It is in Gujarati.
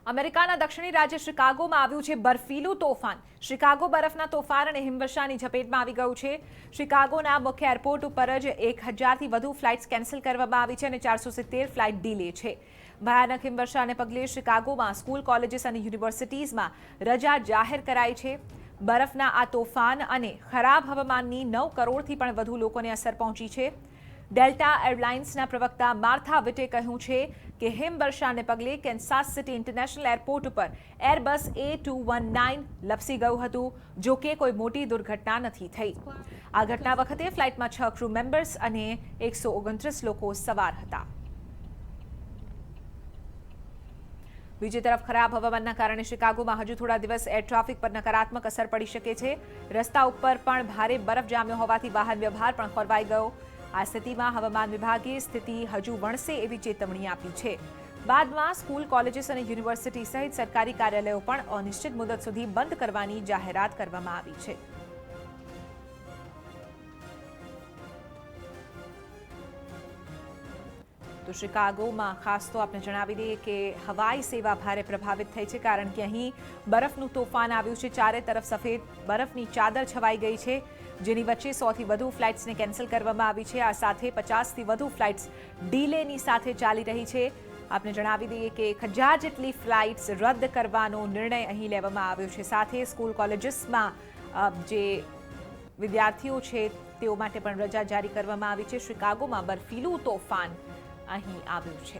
અમેરિકાના દક્ષિણી રાજ્ય શિકાગોમાં આવ્યું છે બર્ફીલું તોફાન। શિકાગો બરફના તોફાન અને હિમવર્ષાની ઝપેટમાં આવી ગયું છે। શિકાગોના મુખ્ય એરપોર્ટ ઉપર જ 1000થી વધુ ફ્લાઇટ્સ કેન્સલ કરવામાં આવી છે અને 470 ફ્લાઇટ ડીલે છે। ભયાનક હિમવર્ષાને પગલે શિકાગોમાં સ્કૂલ, કોલેજીસ અને યુનિવર્સિટીઝમાં રજા જાહેર કરાઈ છે। બરફના આ તોફાન અને ખરાબ હવામાનની 9 કરોડથી પણ વધુ લોકોને અસર પહોંચી છે। ડેલ્ટા એરલાઇન્સના પ્રવક્તા માર્થા વિટે કહ્યું છે કે હિમવર્ષાને પગલે કેન્સાસ સિટી ઇન્ટરનેશનલ એરપોર્ટ ઉપર એરબસ A219 લપસી ગયું હતું, જો કે કોઈ મોટી દુર્ઘટના નથી થઈ। આ ઘટના વખતે ફ્લાઇટમાં 6 ક્રૂ મેમ્બર્સ અને 129 લોકો સવાર હતા। બીજી તરફ ખરાબ હવામાનના કારણે શિકાગોમાં હજુ થોડા દિવસ એર ટ્રાફિક પર નકારાત્મક અસર પડી શકે છે। રસ્તા ઉપર પણ ભારે બરફ જામ્યો હોવાથી વાહન વ્યવહાર પણ ખોરવાઈ ગયો। આ સ્થિતિમાં હવામાન વિભાગે સ્થિતિ હજુ વણસે એવી ચેતવણી આપી છે। બાદમાં સ્કૂલ, કોલેજીસ અને યુનિવર્સિટી સહિત સરકારી કાર્યાલયો પણ અનિશ્ચિત મુદત સુધી બંધ કરવાની જાહેરાત કરવામાં આવી છે। તો શિકાગોમાં ખાસ તો આપણે જણાવી દઈએ કે હવાઈ સેવા ભારે પ્રભાવિત થઈ છે, કારણ કે અહીં બરફનું તોફાન આવ્યું છે। ચારે તરફ સફેદ બરફની ચાદર છવાઈ ગઈ છે, જેની વચ્ચે 100થી વધુ ફ્લાઇટ્સને કેન્સલ કરવામાં આવી છે। આ સાથે 50થી વધુ ફ્લાઇટ્સ ડીલેની સાથે ચાલી રહી છે। આપણે જણાવી દઈએ કે 1000 જેટલી ફ્લાઇટ્સ રદ કરવાનો નિર્ણય અહીં લેવામાં આવ્યો છે। સાથે સ્કૂલ, કોલેજીસમાં જે વિદ્યાર્થીઓ છે તેઓ માટે પણ રજા જારી કરવામાં આવી છે। શિકાગોમાં બર્ફીલું તોફાન અહીં આવ્યું છે।